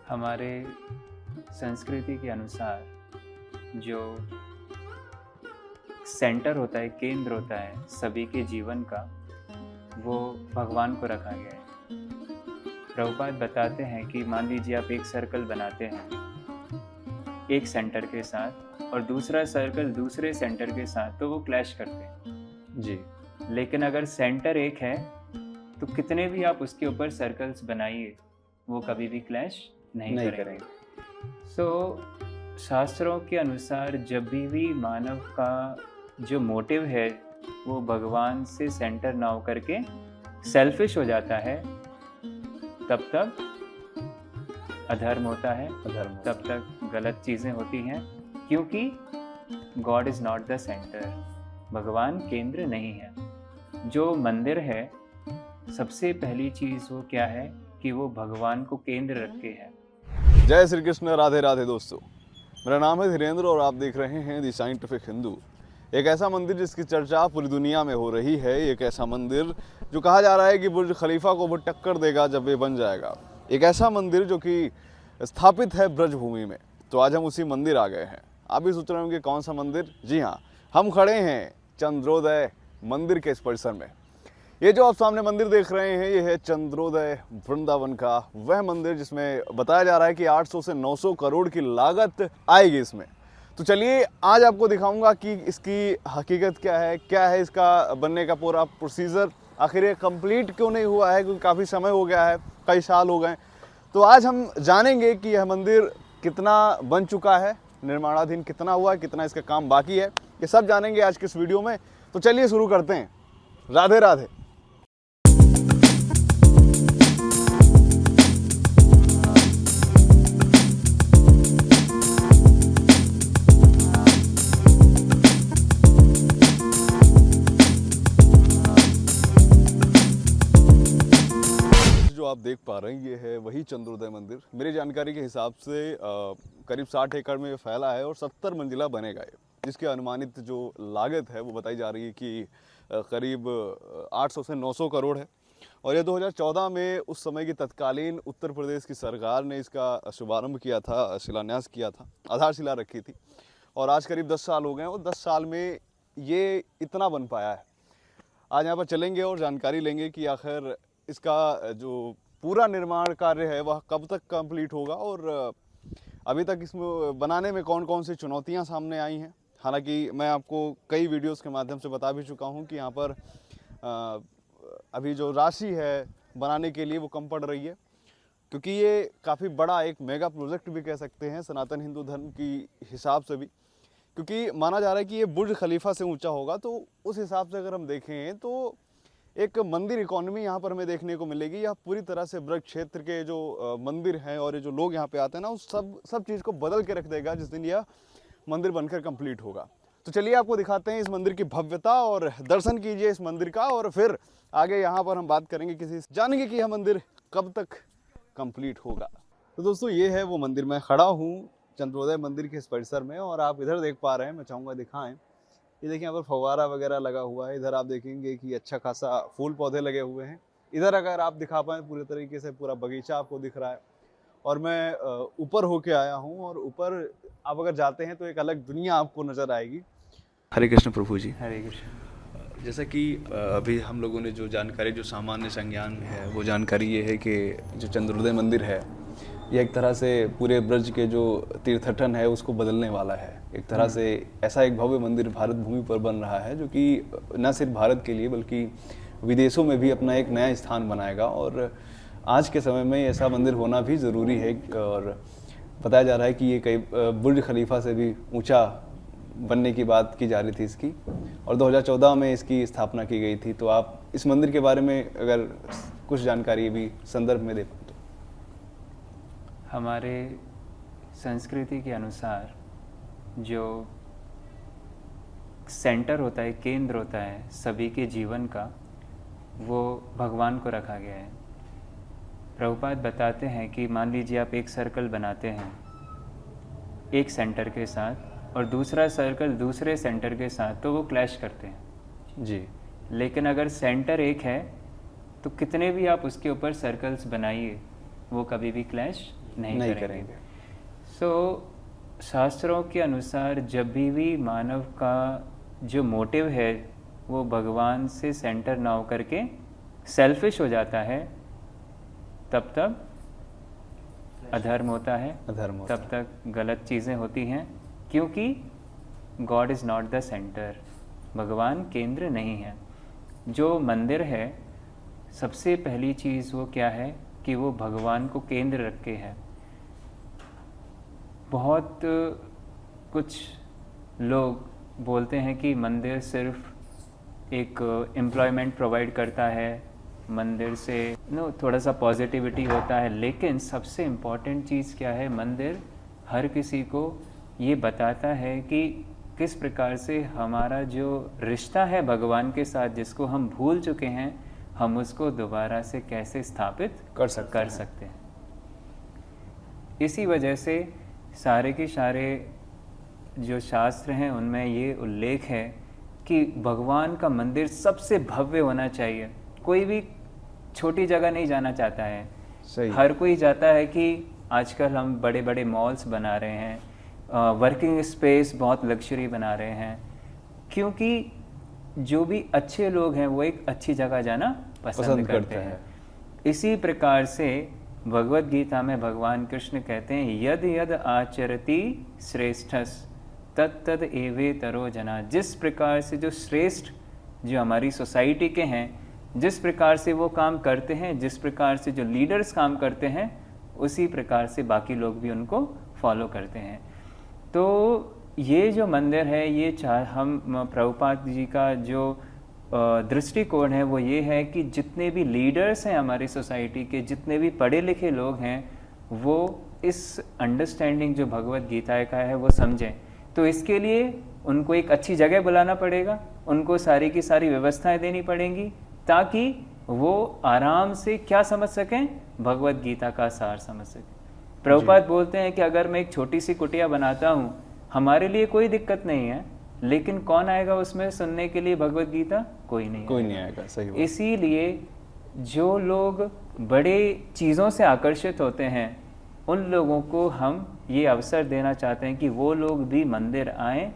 हमारे संस्कृति के अनुसार जो सेंटर होता है, केंद्र होता है सभी के जीवन का, वो भगवान को रखा गया है। प्रभुपाद बताते हैं कि मान लीजिए आप एक सर्कल बनाते हैं एक सेंटर के साथ और दूसरा सर्कल दूसरे सेंटर के साथ, तो वो क्लैश करते हैं जी। लेकिन अगर सेंटर एक है तो कितने भी आप उसके ऊपर सर्कल्स बनाइए वो कभी भी क्लैश नहीं करेंगे। तो शास्त्रों के अनुसार जब भी मानव का जो मोटिव है वो भगवान से सेंटर ना होकर के सेल्फिश हो जाता है, तब तक अधर्म होता है, तब तक गलत चीज़ें होती हैं, क्योंकि God is not the centre, भगवान केंद्र नहीं है। जो मंदिर है सबसे पहली चीज़ वो क्या है कि वो भगवान को केंद्र रखे है। जय श्री कृष्ण, राधे राधे दोस्तों। मेरा नाम है धीरेन्द्र और आप देख रहे हैं द साइंटिफिक हिंदू। एक ऐसा मंदिर जिसकी चर्चा पूरी दुनिया में हो रही है, एक ऐसा मंदिर जो कहा जा रहा है कि बुर्ज खलीफा को वो टक्कर देगा जब ये बन जाएगा। एक ऐसा मंदिर जो कि स्थापित है ब्रजभूमि में। तो आज हम उसी मंदिर आ गए हैं। आप भी सोच रहे होंगे कौन सा मंदिर? जी हाँ, हम खड़े हैं चंद्रोदय मंदिर के इस परिसर में। ये जो आप सामने मंदिर देख रहे हैं, ये है चंद्रोदय वृंदावन का वह मंदिर जिसमें बताया जा रहा है कि 800 से 900 करोड़ की लागत आएगी इसमें। तो चलिए आज आपको दिखाऊंगा कि इसकी हकीकत क्या है इसका बनने का पूरा प्रोसीजर, आखिर ये कंप्लीट क्यों नहीं हुआ है, क्योंकि काफ़ी समय हो गया है, कई साल हो गए। तो आज हम जानेंगे कि यह मंदिर कितना बन चुका है, निर्माणाधीन कितना हुआ है, कितना इसका काम बाकी है, ये सब जानेंगे आज के इस वीडियो में। तो चलिए शुरू करते हैं। राधे राधे। जो आप देख पा रहे हैं ये है वही चंद्रोदय मंदिर। मेरी जानकारी के हिसाब से करीब 60 एकड़ में फैला है और 70 मंजिला बनेगा ये, जिसकी अनुमानित जो लागत है वो बताई जा रही है कि करीब 800 से 900 करोड़ है। और ये 2014 में उस समय की तत्कालीन उत्तर प्रदेश की सरकार ने इसका शुभारंभ किया था, शिलान्यास किया था, आधारशिला रखी थी। और आज करीब 10 साल हो गए हैं और 10 साल में ये इतना बन पाया है। आज यहाँ पर चलेंगे और जानकारी लेंगे कि आखिर इसका जो पूरा निर्माण कार्य है वह कब तक कंप्लीट होगा और अभी तक इसमें बनाने में कौन कौन सी चुनौतियां सामने आई हैं। हालांकि मैं आपको कई वीडियोस के माध्यम से बता भी चुका हूं कि यहाँ पर अभी जो राशि है बनाने के लिए वो कम पड़ रही है, क्योंकि ये काफ़ी बड़ा एक मेगा प्रोजेक्ट भी कह सकते हैं सनातन हिंदू धर्म की हिसाब से भी, क्योंकि माना जा रहा है कि ये बुर्ज खलीफा से ऊंचा होगा। तो उस हिसाब से अगर हम देखें तो एक मंदिर इकोनॉमी यहाँ पर हमें देखने को मिलेगी। यह पूरी तरह से ब्रज क्षेत्र के जो मंदिर हैं और ये जो लोग यहाँ पे आते हैं ना, उस सब चीज़ को बदल के रख देगा जिस दिन यह मंदिर बनकर कंप्लीट होगा। तो चलिए आपको दिखाते हैं इस मंदिर की भव्यता और दर्शन कीजिए इस मंदिर का, और फिर आगे यहाँ पर हम बात करेंगे जानेंगे कि यह मंदिर कब तक कंप्लीट होगा। तो दोस्तों ये है वो मंदिर, मैं खड़ा हूँ चंद्रोदय मंदिर के इस परिसर में और आप इधर देख पा रहे हैं, मैं चाहूँगा दिखाएं। ये देखिए यहाँ पर फव्वारा वगैरह लगा हुआ है। इधर आप देखेंगे कि अच्छा खासा फूल पौधे लगे हुए हैं। इधर अगर आप दिखा पाएँ पूरे तरीके से पूरा बगीचा आपको दिख रहा है। और मैं ऊपर होके आया हूँ और ऊपर आप अगर जाते हैं तो एक अलग दुनिया आपको नज़र आएगी। हरे कृष्ण प्रभु जी। हरे कृष्ण। जैसा कि अभी हम लोगों ने जो जानकारी, जो सामान्य संज्ञान में है, वो जानकारी ये है कि जो चंद्रोदय मंदिर है ये एक तरह से पूरे ब्रज के जो तीर्थटन है उसको बदलने वाला है। एक तरह से ऐसा एक भव्य मंदिर भारत भूमि पर बन रहा है जो कि न सिर्फ भारत के लिए बल्कि विदेशों में भी अपना एक नया स्थान बनाएगा। और आज के समय में ऐसा मंदिर होना भी ज़रूरी है। और बताया जा रहा है कि ये कई बुर्ज खलीफा से भी ऊंचा बनने की बात की जा रही थी इसकी, और 2014 में इसकी स्थापना की गई थी। तो आप इस मंदिर के बारे में अगर कुछ जानकारी भी संदर्भ में दे पाए तो। हमारे संस्कृति के अनुसार जो सेंटर होता है, केंद्र होता है सभी के जीवन का, वो भगवान को रखा गया है। प्रभुपाद बताते हैं कि मान लीजिए आप एक सर्कल बनाते हैं एक सेंटर के साथ और दूसरा सर्कल दूसरे सेंटर के साथ, तो वो क्लैश करते हैं जी। लेकिन अगर सेंटर एक है तो कितने भी आप उसके ऊपर सर्कल्स बनाइए वो कभी भी क्लैश नहीं करेंगे। सो शास्त्रों के अनुसार जब भी मानव का जो मोटिव है वो भगवान से सेंटर ना होकर के सेल्फिश हो जाता है, तब अधर्म होता है, तब तक गलत चीज़ें होती हैं, क्योंकि God is not the centre, भगवान केंद्र नहीं है। जो मंदिर है सबसे पहली चीज़ वो क्या है कि वो भगवान को केंद्र रखे है। बहुत कुछ लोग बोलते हैं कि मंदिर सिर्फ एक एम्प्लॉयमेंट प्रोवाइड करता है, मंदिर से थोड़ा सा पॉजिटिविटी होता है, लेकिन सबसे इम्पॉर्टेंट चीज़ क्या है, मंदिर हर किसी को ये बताता है कि किस प्रकार से हमारा जो रिश्ता है भगवान के साथ, जिसको हम भूल चुके हैं, हम उसको दोबारा से कैसे स्थापित कर सकते हैं। इसी वजह से सारे के सारे जो शास्त्र हैं उनमें ये उल्लेख है कि भगवान का मंदिर सबसे भव्य होना चाहिए। कोई भी छोटी जगह नहीं जाना चाहता है, हर कोई चाहता है कि आजकल हम बड़े बड़े मॉल्स बना रहे हैं, वर्किंग स्पेस बहुत लग्जरी बना रहे हैं, क्योंकि जो भी अच्छे लोग हैं वो एक अच्छी जगह जाना पसंद करते हैं। इसी प्रकार से भगवत गीता में भगवान कृष्ण कहते हैं, यद यद आचरति श्रेष्ठस तत्तद एवेतरो जना। जिस प्रकार से जो श्रेष्ठ जो हमारी सोसाइटी के हैं, जिस प्रकार से वो काम करते हैं, जिस प्रकार से जो लीडर्स काम करते हैं, उसी प्रकार से बाकी लोग भी उनको फॉलो करते हैं। तो ये जो मंदिर है, ये हम प्रभुपाद जी का जो दृष्टिकोण है वो ये है कि जितने भी लीडर्स हैं हमारी सोसाइटी के, जितने भी पढ़े लिखे लोग हैं, वो इस अंडरस्टैंडिंग जो भगवत गीता का है वो समझें। तो इसके लिए उनको एक अच्छी जगह बुलाना पड़ेगा, उनको सारी की सारी व्यवस्थाएं देनी पड़ेंगी, ताकि वो आराम से क्या समझ सकें, भगवत गीता का सार समझ सकें। प्रभुपाद बोलते हैं कि अगर मैं एक छोटी सी कुटिया बनाता हूँ, हमारे लिए कोई दिक्कत नहीं है, लेकिन कौन आएगा उसमें सुनने के लिए भगवत गीता? कोई नहीं आएगा। सही बात। इसीलिए जो लोग बड़े चीज़ों से आकर्षित होते हैं, उन लोगों को हम ये अवसर देना चाहते हैं कि वो लोग भी मंदिर आएं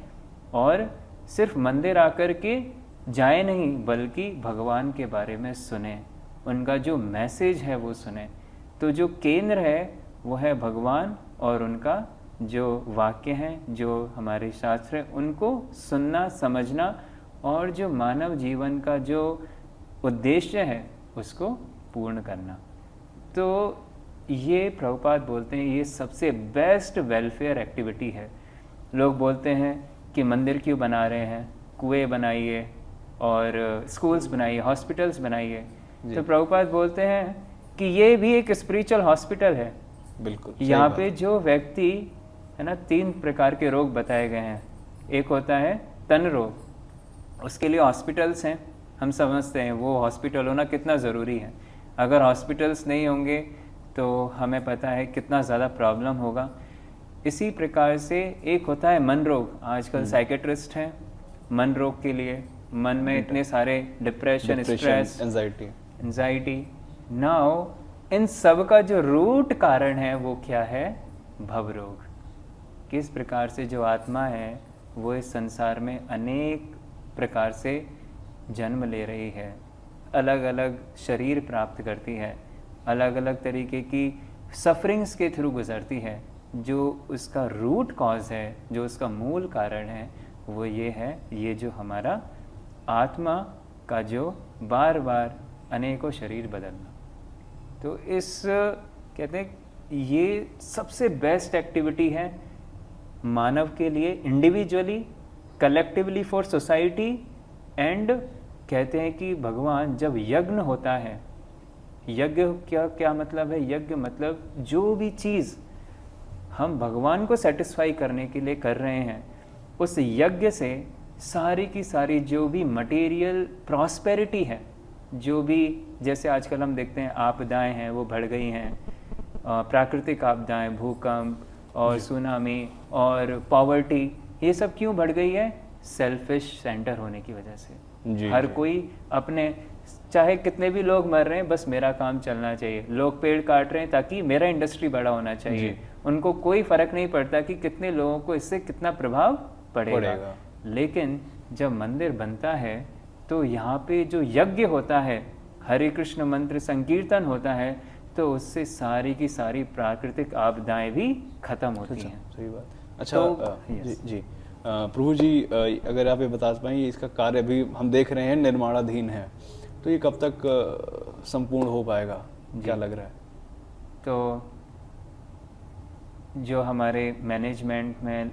और सिर्फ मंदिर आकर के जाए नहीं, बल्कि भगवान के बारे में सुने, उनका जो मैसेज है वो सुने। तो जो केंद्र है वो है भगवान, और उनका जो वाक्य हैं, जो हमारे शास्त्र हैं, उनको सुनना, समझना, और जो मानव जीवन का जो उद्देश्य है उसको पूर्ण करना। तो ये प्रभुपाद बोलते हैं ये सबसे बेस्ट वेलफेयर एक्टिविटी है। लोग बोलते हैं कि मंदिर क्यों बना रहे हैं, कुएं बनाइए और स्कूल्स बनाइए, हॉस्पिटल्स बनाइए। तो प्रभुपाद बोलते हैं कि ये भी एक स्पिरिचुअल हॉस्पिटल है। बिल्कुल। यहाँ पे जो व्यक्ति है ना, 3 प्रकार के रोग बताए गए हैं। एक होता है तन रोग, उसके लिए हॉस्पिटल्स हैं। हम समझते हैं वो हॉस्पिटल होना कितना ज़रूरी है। अगर हॉस्पिटल्स नहीं होंगे तो हमें पता है कितना ज़्यादा प्रॉब्लम होगा। इसी प्रकार से एक होता है मन रोग। आजकल साइकेट्रिस्ट हैं मन रोग के लिए, मन में इतने सारे depression, stress, anxiety. Now in सब का जो रूट कारण है वो क्या है? भव रोग। किस प्रकार से जो आत्मा है वो इस संसार में अनेक प्रकार से जन्म ले रही है, अलग अलग शरीर प्राप्त करती है, अलग अलग तरीके की सफरिंग्स के थ्रू गुजरती है। जो उसका रूट कॉज है, जो उसका मूल कारण है, वो ये है, ये जो हमारा आत्मा का जो बार बार अनेकों शरीर बदलना। तो इस कहते हैं ये सबसे बेस्ट एक्टिविटी है मानव के लिए, individually, collectively, for society. And कहते हैं कि भगवान जब यज्ञ होता है, यज्ञ क्या मतलब है? यज्ञ मतलब जो भी चीज़ हम भगवान को सेटिस्फाई करने के लिए कर रहे हैं, उस यज्ञ से सारी की सारी जो भी मटेरियल प्रॉस्पेरिटी है, जो भी जैसे आजकल हम देखते हैं आपदाएं हैं वो बढ़ गई हैं, प्राकृतिक आपदाएं, भूकंप और सुनामी और पॉवर्टी, ये सब क्यों बढ़ गई है? सेल्फिश सेंटर होने की वजह से। हर कोई अपने चाहे कितने भी लोग मर रहे हैं, बस मेरा काम चलना चाहिए। लोग पेड़ काट रहे हैं ताकि मेरा इंडस्ट्री बड़ा होना चाहिए, उनको कोई फर्क नहीं पड़ता कि कितने लोगों को इससे कितना प्रभाव पड़ेगा। लेकिन जब मंदिर बनता है तो यहाँ पे जो यज्ञ होता है, हरे कृष्ण मंत्र संकीर्तन होता है, तो उससे सारी की सारी प्राकृतिक आपदाएं भी खत्म होती हैं। सही बात। अच्छा जी प्रभु जी, अगर आप ये बता पाएं, इसका कार्य अभी हम देख रहे हैं निर्माणाधीन है, तो ये कब तक संपूर्ण हो पाएगा, क्या लग रहा है? तो जो हमारे मैनेजमेंट में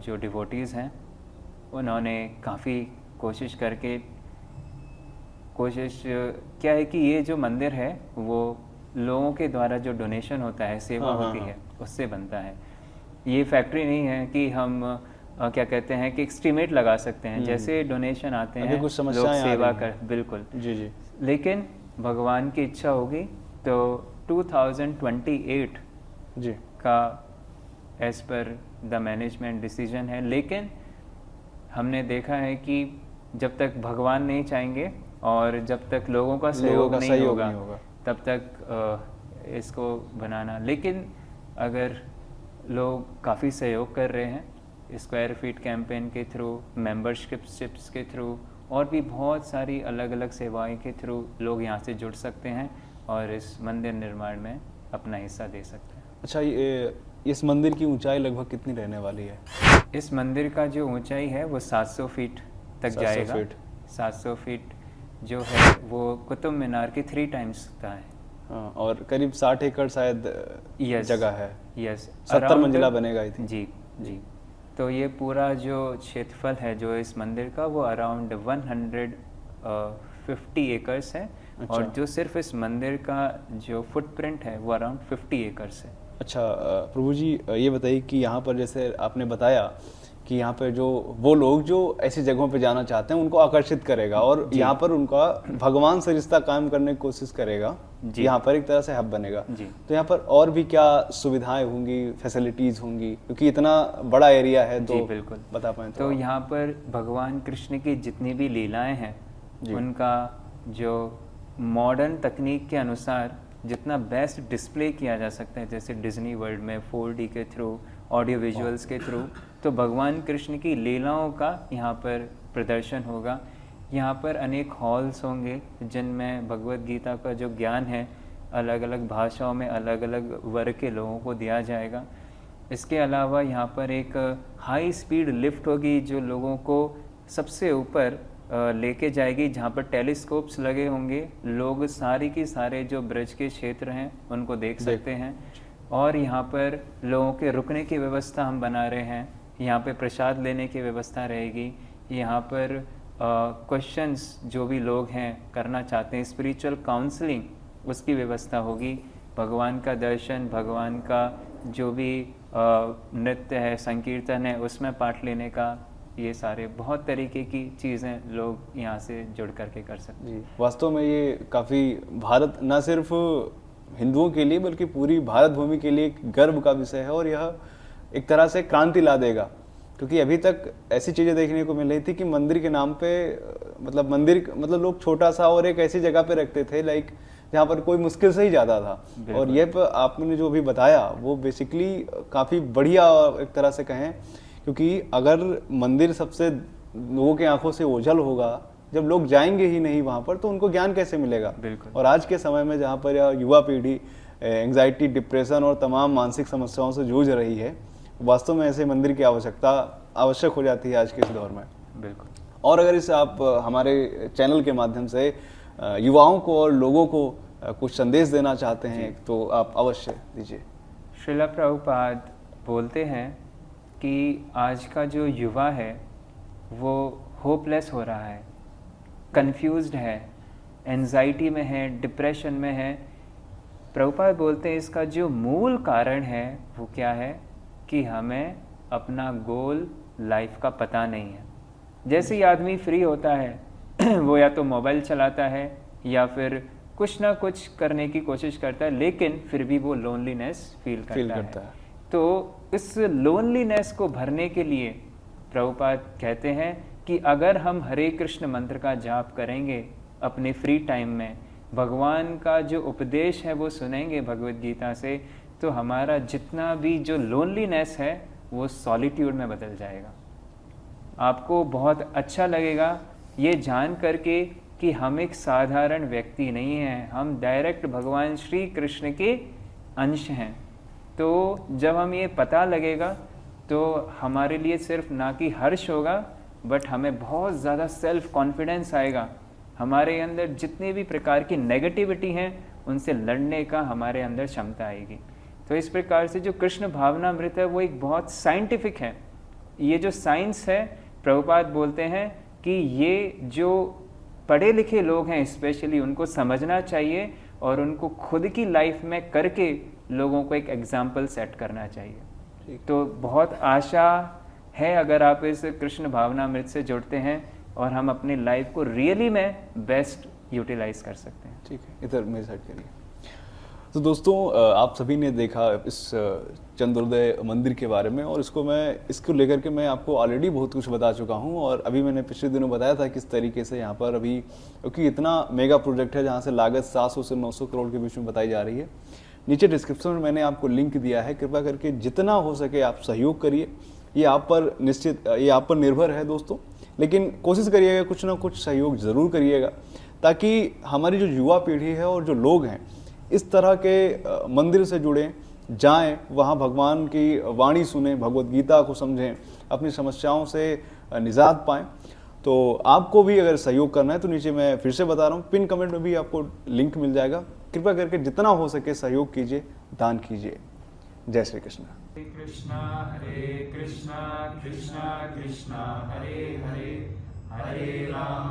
जो डिवोटीज़ हैं, उन्होंने काफ़ी कोशिश क्या है कि ये जो मंदिर है वो लोगों के द्वारा जो डोनेशन होता है, सेवा होती है, उससे बनता है। ये फैक्ट्री नहीं है कि हम क्या कहते हैं कि एस्टीमेट लगा सकते हैं, जैसे डोनेशन आते हैं कुछ लोग सेवा कर, बिल्कुल जी। लेकिन भगवान की इच्छा होगी तो 2028 जी का as per the management decision है। लेकिन हमने देखा है कि जब तक भगवान नहीं चाहेंगे और जब तक लोगों का सहयोग नहीं होगा तब तक इसको बनाना। लेकिन अगर लोग काफ़ी सहयोग कर रहे हैं स्क्वायर फीट कैंपेन के थ्रू, मेंबरशिप्स के थ्रू, और भी बहुत सारी अलग अलग सेवाएं के थ्रू लोग यहाँ से जुड़ सकते हैं और इस मंदिर निर्माण में अपना हिस्सा दे सकते हैं। अच्छा, इस मंदिर की ऊंचाई लगभग कितनी रहने वाली है? इस मंदिर का जो ऊंचाई है वो 700 फीट तक जाएगा। 700 फीट जो है वो कुतुब मीनार के 3 टाइम्स का है। और करीब 60 एकड़ शायद जगह है। 70 मंजिला बनेगा आई थिंक। जी। तो ये पूरा जो क्षेत्रफल है जो इस मंदिर का, वो अराउंड 150 एकर्स है। अच्छा। और जो सिर्फ इस मंदिर का जो फुटप्रिंट है वो अराउंड 50 एकर्स है। अच्छा प्रभु जी, ये बताइए कि यहाँ पर जैसे आपने बताया कि यहाँ पर जो वो लोग जो ऐसी जगहों पे जाना चाहते हैं उनको आकर्षित करेगा और यहाँ पर उनका भगवान से रिश्ता कायम करने की कोशिश करेगा, यहाँ पर एक तरह से हब बनेगा। तो यहाँ पर और भी क्या सुविधाएं होंगी, फैसिलिटीज होंगी, क्योंकि इतना बड़ा एरिया है? तो बिल्कुल बता पाएं तो यहाँ पर भगवान कृष्ण की जितनी भी लीलाएं हैं उनका जो मॉडर्न तकनीक के अनुसार जितना बेस्ट डिस्प्ले किया जा सकता है, जैसे डिज्नी वर्ल्ड में 4D के थ्रू, ऑडियो विजुअल्स के थ्रू, तो भगवान कृष्ण की लीलाओं का यहाँ पर प्रदर्शन होगा। यहाँ पर अनेक हॉल्स होंगे जिनमें भगवत गीता का जो ज्ञान है अलग अलग भाषाओं में अलग अलग वर्ग के लोगों को दिया जाएगा। इसके अलावा यहाँ पर एक हाई स्पीड लिफ्ट होगी जो लोगों को सबसे ऊपर लेके जाएगी, जहाँ पर टेलीस्कोप्स लगे होंगे। लोग सारे के सारे जो ब्रज के क्षेत्र हैं उनको देख सकते हैं। और यहाँ पर लोगों के रुकने की व्यवस्था हम बना रहे हैं। यहाँ पे प्रसाद लेने की व्यवस्था रहेगी। यहाँ पर क्वेश्चंस जो भी लोग हैं करना चाहते हैं, स्पिरिचुअल काउंसलिंग, उसकी व्यवस्था होगी। भगवान का दर्शन, भगवान का जो भी नृत्य है, संकीर्तन है, उसमें पार्ट लेने का, ये सारे बहुत तरीके की चीज़ें लोग यहाँ से जुड़ करके कर सकते हैं। वास्तव में ये काफ़ी भारत, न सिर्फ हिंदुओं के लिए बल्कि पूरी भारत भूमि के लिए एक गर्व का विषय है और यह एक तरह से क्रांति ला देगा, क्योंकि अभी तक ऐसी चीज़ें देखने को मिल रही थी कि मंदिर के नाम पे मतलब लोग छोटा सा और एक ऐसी जगह पे रखते थे लाइक जहाँ पर कोई मुश्किल से ही जाता था। और ये आपने जो भी बताया वो बेसिकली काफ़ी बढ़िया एक तरह से कहें, क्योंकि अगर मंदिर सबसे लोगों की आंखों से ओझल होगा, जब लोग जाएंगे ही नहीं वहाँ पर तो उनको ज्ञान कैसे मिलेगा? और आज के समय में जहाँ पर युवा पीढ़ी एंग्जाइटी, डिप्रेशन और तमाम मानसिक समस्याओं से जूझ रही है, वास्तव में ऐसे मंदिर की आवश्यकता आवश्यक हो जाती है आज के इस दौर में। बिल्कुल। और अगर इस आप हमारे चैनल के माध्यम से युवाओं को और लोगों को कुछ संदेश देना चाहते हैं तो आप अवश्य दीजिए। श्रीला प्रभुपाद बोलते हैं कि आज का जो युवा है वो होपलेस हो रहा है, कंफ्यूज्ड है, एंजाइटी में है, डिप्रेशन में है। प्रभुपाद बोलते हैं इसका जो मूल कारण है वो क्या है कि हमें अपना गोल लाइफ का पता नहीं है। जैसे ही आदमी फ्री होता है वो या तो मोबाइल चलाता है या फिर कुछ ना कुछ करने की कोशिश करता है, लेकिन फिर भी वो लोनलीनेस फील करता है। तो इस लोनलीनेस को भरने के लिए प्रभुपाद कहते हैं कि अगर हम हरे कृष्ण मंत्र का जाप करेंगे अपने फ्री टाइम में भगवान का जो उपदेश है वो सुनेंगे भगवत गीता से, तो हमारा जितना भी जो लोनलीनेस है वो सॉलिट्यूड में बदल जाएगा। आपको बहुत अच्छा लगेगा ये जान करके कि हम एक साधारण व्यक्ति नहीं हैं, हम डायरेक्ट भगवान श्री कृष्ण के अंश हैं। तो जब हम ये पता लगेगा तो हमारे लिए सिर्फ ना कि हर्ष होगा, बट हमें बहुत ज़्यादा सेल्फ कॉन्फिडेंस आएगा। हमारे अंदर जितने भी प्रकार की नेगेटिविटी हैं उनसे लड़ने का हमारे अंदर क्षमता आएगी। तो इस प्रकार से जो कृष्ण भावनामृत है वो एक बहुत साइंटिफिक है। ये जो साइंस है, प्रभुपाद बोलते हैं कि ये जो पढ़े लिखे लोग हैं स्पेशली उनको समझना चाहिए और उनको खुद की लाइफ में करके लोगों को एक एग्जाम्पल सेट करना चाहिए। तो बहुत आशा है अगर आप इस कृष्ण भावनामृत से जुड़ते हैं और हम अपनी लाइफ को रियली में बेस्ट यूटिलाइज कर सकते हैं। ठीक है, इधर मेरे साइड करिए। तो दोस्तों आप सभी ने देखा इस चंद्रोदय मंदिर के बारे में, और इसको लेकर के मैं आपको ऑलरेडी बहुत कुछ बता चुका हूं। और अभी मैंने पिछले दिनों बताया था किस तरीके से यहाँ पर अभी, क्योंकि इतना मेगा प्रोजेक्ट है जहाँ से लागत 700 से 900 करोड़ के बीच में बताई जा रही है। नीचे डिस्क्रिप्शन में मैंने आपको लिंक दिया है, कृपया करके जितना हो सके आप सहयोग करिए। ये आप पर निर्भर है दोस्तों, लेकिन कोशिश करिएगा कुछ ना कुछ सहयोग ज़रूर करिएगा, ताकि हमारी जो युवा पीढ़ी है और जो लोग हैं इस तरह के मंदिर से जुड़ें, जाएं, वहाँ भगवान की वाणी सुनें, भगवत गीता को समझें, अपनी समस्याओं से निजात पाएं। तो आपको भी अगर सहयोग करना है तो नीचे मैं फिर से बता रहा हूँ, पिन कमेंट में भी आपको लिंक मिल जाएगा। कृपया करके जितना हो सके सहयोग कीजिए, दान कीजिए। जय श्री कृष्ण। हरे कृष्णा कृष्णा कृष्णा हरे हरे, हरे राम